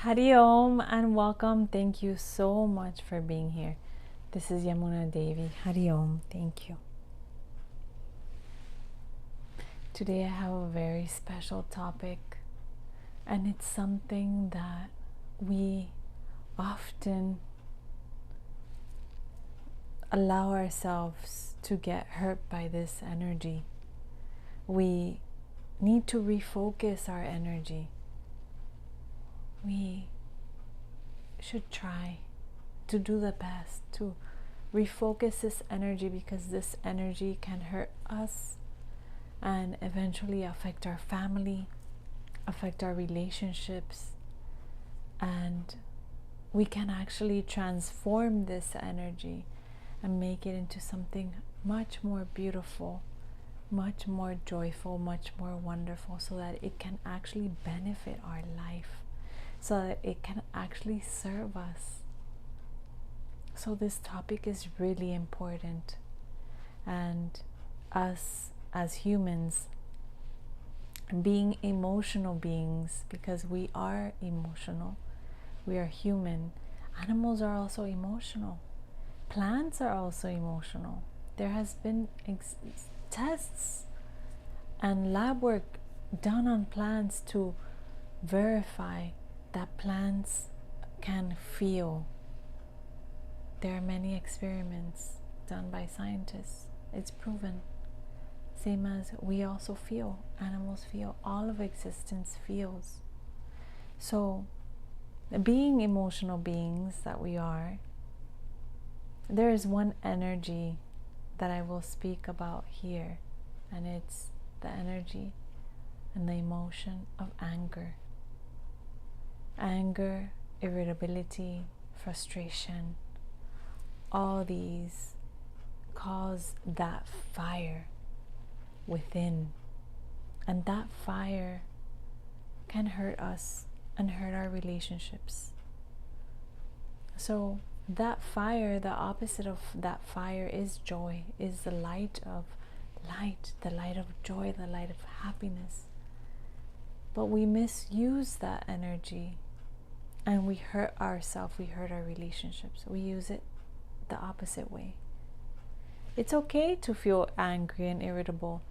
Hari Om and welcome. Thank you so much for being here. This is Yamuna Devi. Hari Om. Thank you. Today I have a very special topic, and it's something that we often allow ourselves to get hurt by this energy. We need to refocus our energy. We should try to do the best to refocus this energy, because this energy can hurt us and eventually affect our family, affect our relationships, and we can actually transform this energy and make it into something much more beautiful, much more joyful, much more wonderful, so that it can actually benefit our life, so that it can actually serve us. So this topic is really important, and us as humans, being emotional beings, because we are emotional, we are human. Animals are also emotional. Plants are also emotional. There has been tests and lab work done on plants to verify that plants can feel. There are many experiments done by scientists. It's proven. Same as we also feel. Animals feel. All of existence feels. So, being emotional beings that we are, there is one energy that I will speak about here, and it's the energy and the emotion of anger. Anger, irritability, frustration, all these cause that fire within, and that fire can hurt us and hurt our relationships. So that fire, the opposite of that fire is joy, is the light of light, the light of joy, the light of happiness. But we misuse that energy and we hurt ourselves, we hurt our relationships. We use it the opposite way. It's okay to feel angry and irritable,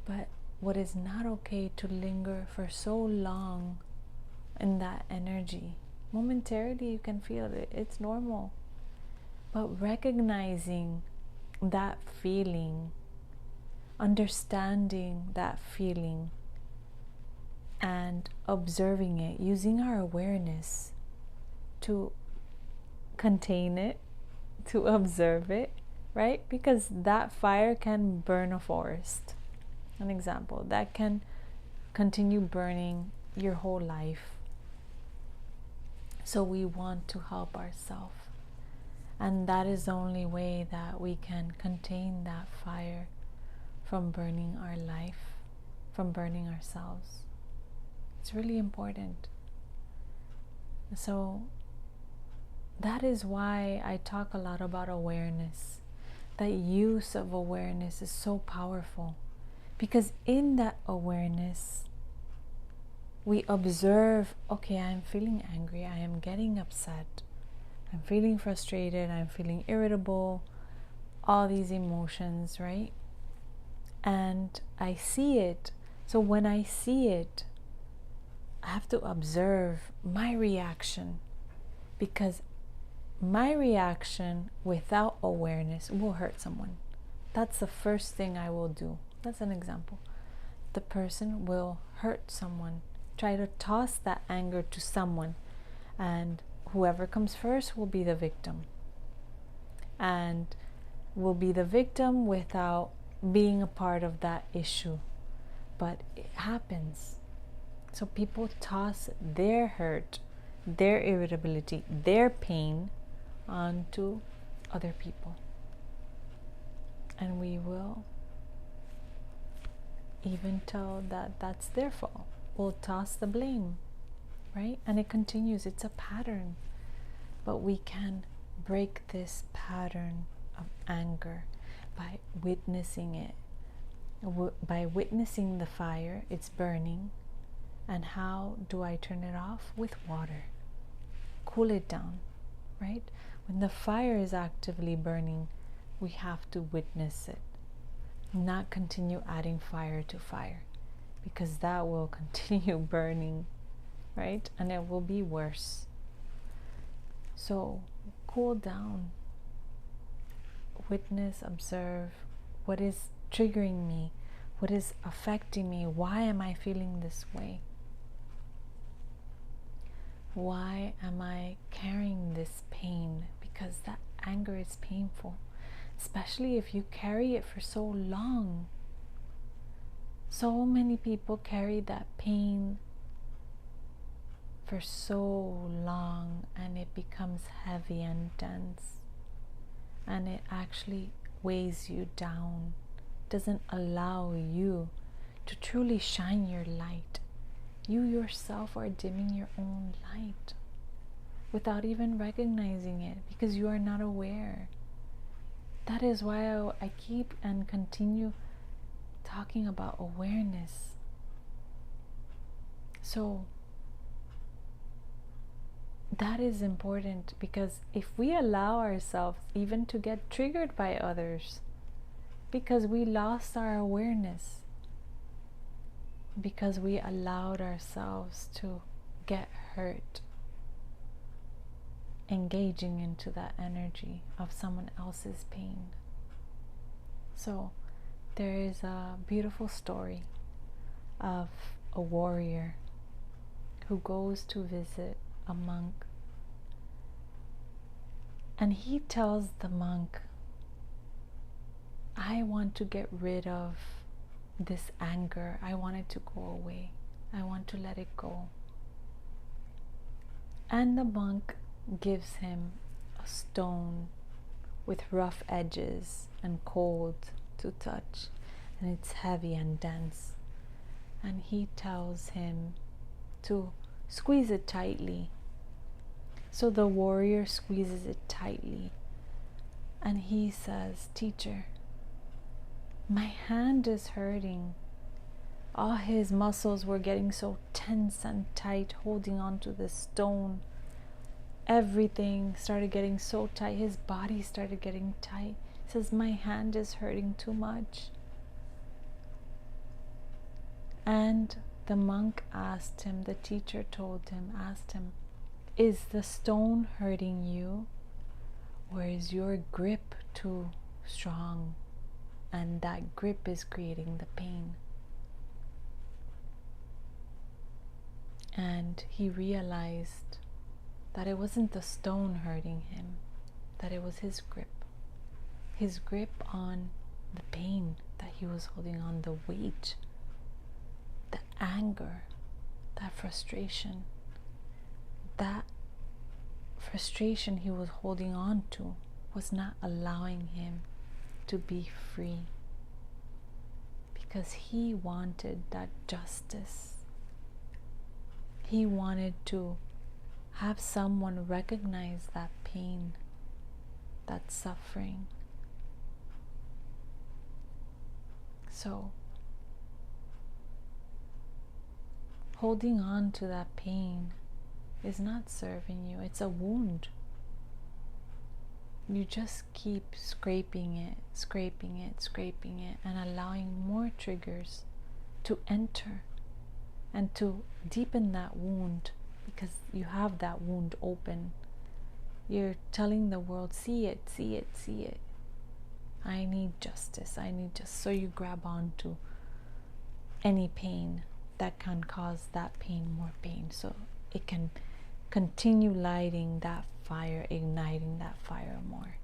but what is not okay to linger for so long in that energy. Momentarily you can feel it, it's normal. But recognizing that feeling, understanding that feeling, and observing it, using our awareness to contain it, to observe it, right? Because that fire can burn a forest. An example, that can continue burning your whole life. So we want to help ourselves, and that is the only way that we can contain that fire from burning our life, from burning ourselves. It's really important. So that is why I talk a lot about awareness. That use of awareness is so powerful, because in that awareness we observe, okay, I'm feeling angry, I am getting upset, I'm feeling frustrated, I'm feeling irritable, all these emotions, right? And I see it. So when I see it, I have to observe my reaction, because my reaction without awareness will hurt someone. That's the first thing I will do. That's an example. The person will hurt someone, try to toss that anger to someone, and whoever comes first will be the victim, and will be the victim without being a part of that issue. But it happens. So people toss their hurt, their irritability, their pain onto other people, and we will even tell that that's their fault. We'll toss the blame, right? And it continues. It's a pattern. But we can break this pattern of anger by witnessing it, by witnessing the fire. It's burning. And how do I turn it off? With water. cool it down, right? When the fire is actively burning, we have to witness it, not continue adding fire to fire, because that will continue burning, right? And it will be worse. So cool down, witness, observe what is triggering me, what is affecting me, why am I feeling this way? Why am I carrying this pain? Because that anger is painful, especially if you carry it for so long. So many people carry that pain for so long, and it becomes heavy and dense, and it actually weighs you down, doesn't allow you to truly shine your light. You yourself are dimming your own light without even recognizing it, because you are not aware. That is why I keep and continue talking about awareness. So that is important, because if we allow ourselves even to get triggered by others because we lost our awareness, because we allowed ourselves to get hurt, engaging into that energy of someone else's pain. So there is a beautiful story of a warrior who goes to visit a monk, and he tells the monk, I want to get rid of this anger. I want it to go away. I want to let it go. And the monk gives him a stone with rough edges and cold to touch, and it's heavy and dense. And he tells him to squeeze it tightly. So the warrior squeezes it tightly, and he says, Teacher, my hand is hurting. All his muscles were getting so tense and tight, holding on to the stone. Everything started getting so tight. His body started getting tight. He says, my hand is hurting too much. And the monk asked him, the teacher asked him, is the stone hurting you, or is your grip too strong? And that grip is creating the pain. And he realized that it wasn't the stone hurting him, that it was his grip on the pain that he was holding on, the weight, the anger, that frustration. That frustration he was holding on to was not allowing him to be free, because he wanted that justice. He wanted to have someone recognize that pain, that suffering. So holding on to that pain is not serving you. It's a wound. You just keep scraping it, and allowing more triggers to enter and to deepen that wound, because you have that wound open. You're telling the world, see it. I need justice. So you grab onto any pain that can cause that pain more pain, so it can continue lighting that fire, igniting that fire more,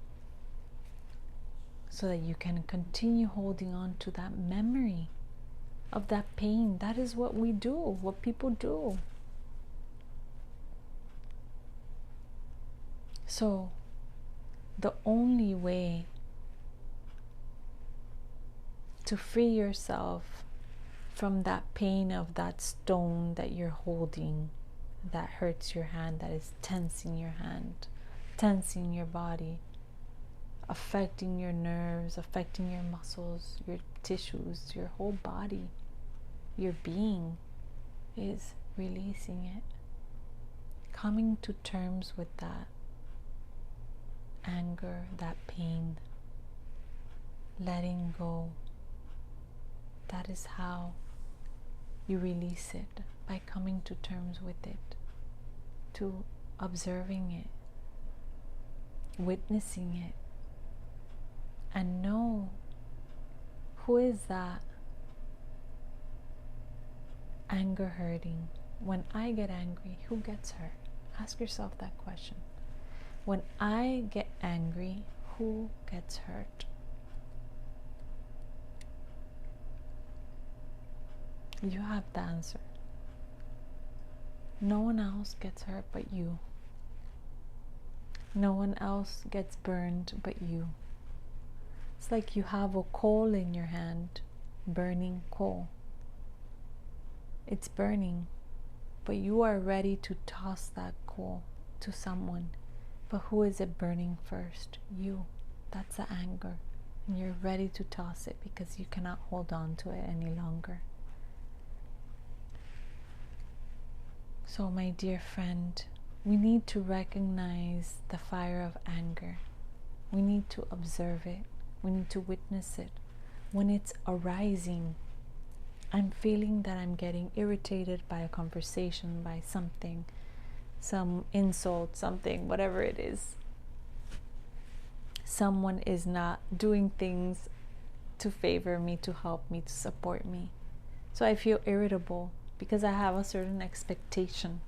so that you can continue holding on to that memory of that pain. That is what we do, what people do. So the only way to free yourself from that pain of that stone that you're holding, that hurts your hand, that is tensing your hand, tensing your body, affecting your nerves, affecting your muscles, your tissues, your whole body, your being, is releasing it, coming to terms with that anger, that pain, letting go. That is how you release it, by coming to terms with it, to observing it, witnessing it, and know who is that anger hurting. When I get angry, who gets hurt? Ask yourself that question. When I get angry, who gets hurt? You have the answer. No one else gets hurt but you. No one else gets burned but you. It's like you have a coal in your hand, burning coal. It's burning, but you are ready to toss that coal to someone. But who is it burning first? You. That's the anger. And you're ready to toss it because you cannot hold on to it any longer. So, my dear friend, we need to recognize the fire of anger. We need to observe it. We need to witness it. When it's arising, I'm feeling that I'm getting irritated by a conversation, by something, some insult, something, whatever it is. Someone is not doing things to favor me, to help me, to support me. So I feel irritable because I have a certain expectation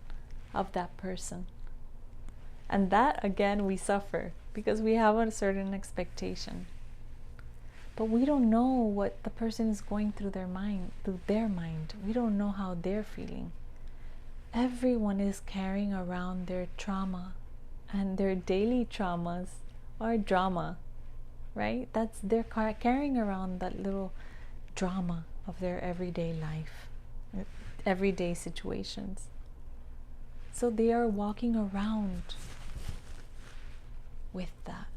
of that person. And that, again, we suffer because we have a certain expectation. But we don't know what the person is going through their mind. We don't know how they're feeling. Everyone is carrying around their trauma, and their daily traumas are drama, right? They're carrying around that little drama of their everyday life, everyday situations. So they are walking around with that.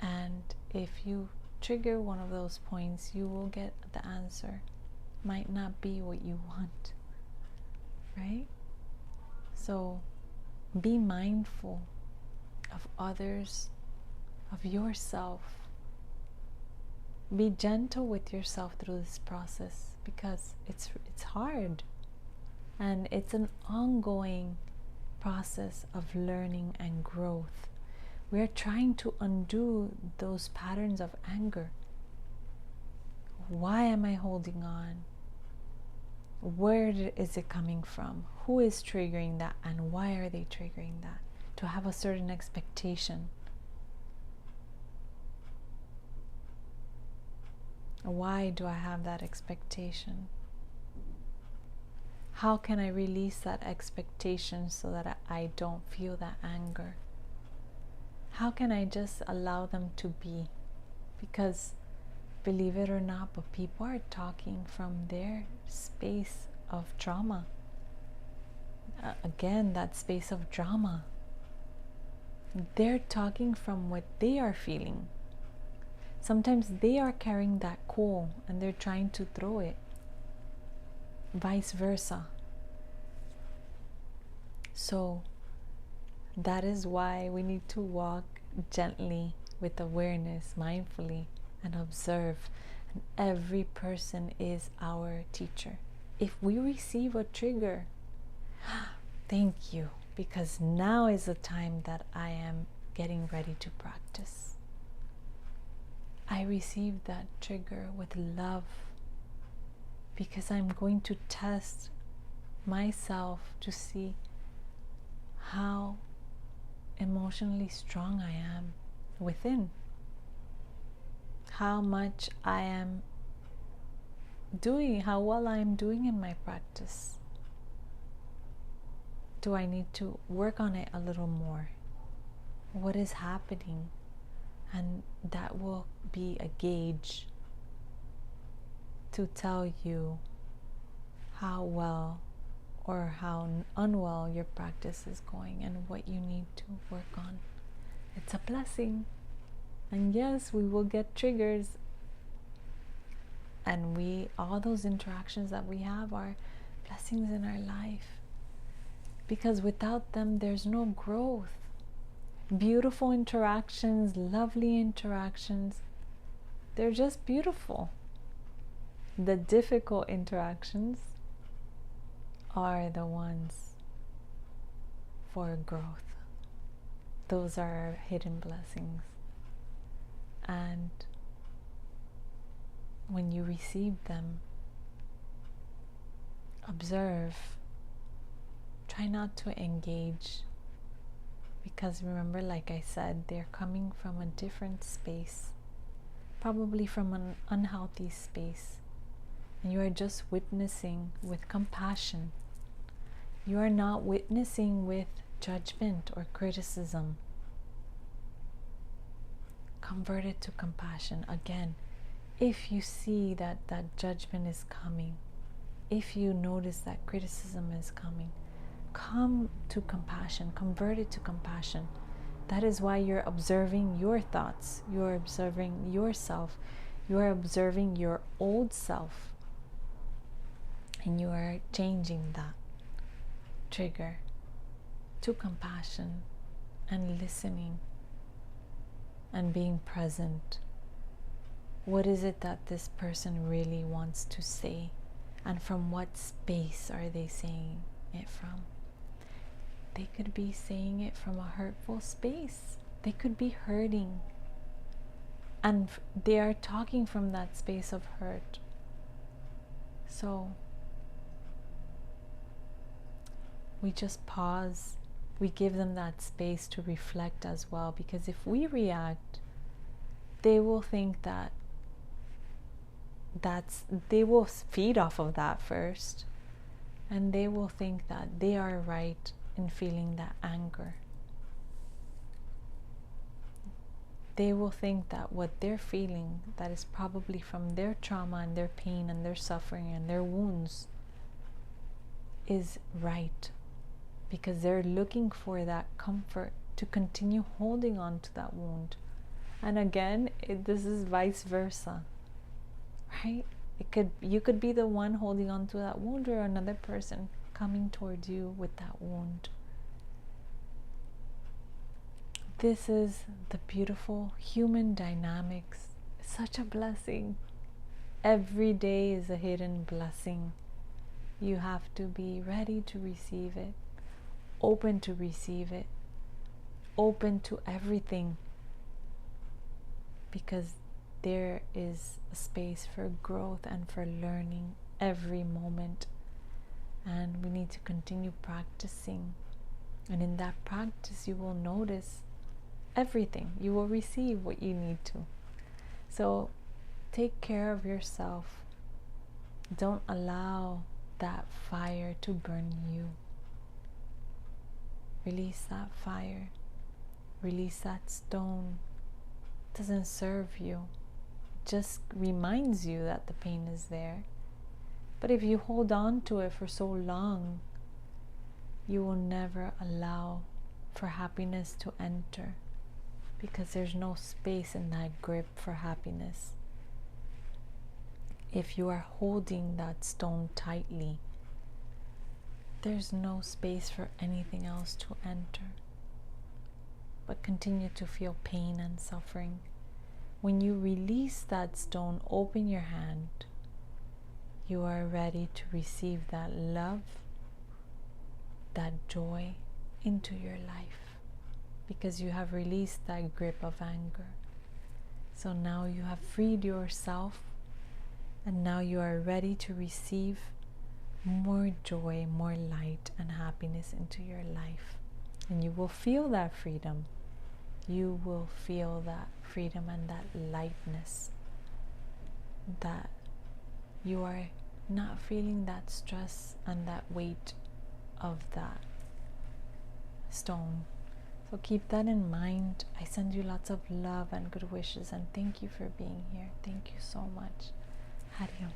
And if you trigger one of those points, you will get the answer. Might not be what you want, right? So be mindful of others, of yourself. Be gentle with yourself through this process because it's hard, and it's an ongoing process of learning and growth. We are trying to undo those patterns of anger. Why am I holding on? Where is it coming from? Who is triggering that, and why are they triggering that? To have a certain expectation. Why do I have that expectation? How can I release that expectation so that I don't feel that anger? How can I just allow them to be? Because, believe it or not, but people are talking from their space of trauma. Again, that space of drama. They're talking from what they are feeling. Sometimes they are carrying that coal and they're trying to throw it. Vice versa. So that is why we need to walk gently with awareness, mindfully, and observe. And every person is our teacher. If we receive a trigger, thank you, because now is the time that I am getting ready to practice. I received that trigger with love because I'm going to test myself to see how emotionally strong I am within, how much I am doing, how well I am doing in my practice. Do I need to work on it a little more? What is happening? And that will be a gauge to tell you how well or how unwell your practice is going and what you need to work on. It's a blessing. And yes, we will get triggers, and all those interactions that we have are blessings in our life. because without them there's no growth. Beautiful interactions, lovely interactions, they're just beautiful. The difficult interactions are the ones for growth. Those are our hidden blessings. And when you receive them, observe. Try not to engage, because remember, like I said, they're coming from a different space, probably from an unhealthy space. And you are just witnessing with compassion. You are not witnessing with judgment or criticism. Convert it to compassion. Again, if you see that judgment is coming, if you notice that criticism is coming, come to compassion. Convert it to compassion. That is why you're observing your thoughts. You're observing yourself. You are observing your old self. And you are changing that trigger to compassion and listening and being present. What is it that this person really wants to say? And from what space are they saying it from? They could be saying it from a hurtful space. They could be hurting. And they are talking from that space of hurt. So we just pause. We give them that space to reflect as well. Because if we react, they will think that they will feed off of that first, and they will think that they are right in feeling that anger. They will think that what they're feeling, that is probably from their trauma and their pain and their suffering and their wounds, is right, because they're looking for that comfort to continue holding on to that wound. And again, this is vice versa. Right? You could be the one holding on to that wound, or another person coming towards you with that wound. This is the beautiful human dynamics. Such a blessing. Every day is a hidden blessing. You have to be ready to receive it, open to receive it, open to everything, because there is a space for growth and for learning every moment. And we need to continue practicing. And in that practice, you will notice everything. You will receive what you need to. So take care of yourself. Don't allow that fire to burn you. Release that fire. Release that stone. It doesn't serve you. Just reminds you that the pain is there. But if you hold on to it for so long, you will never allow for happiness to enter, because there's no space in that grip for happiness. If you are holding that stone tightly, there's no space for anything else to enter, but continue to feel pain and suffering. When you release that stone, open your hand, you are ready to receive that love, that joy into your life, because you have released that grip of anger. So now you have freed yourself, and now you are ready to receive more joy, more light and happiness into your life. And you will feel that freedom. You will feel that freedom and that lightness, that you are not feeling that stress and that weight of that stone. So keep that in mind. I send you lots of love and good wishes, and thank you for being here. Thank you so much. Hariom.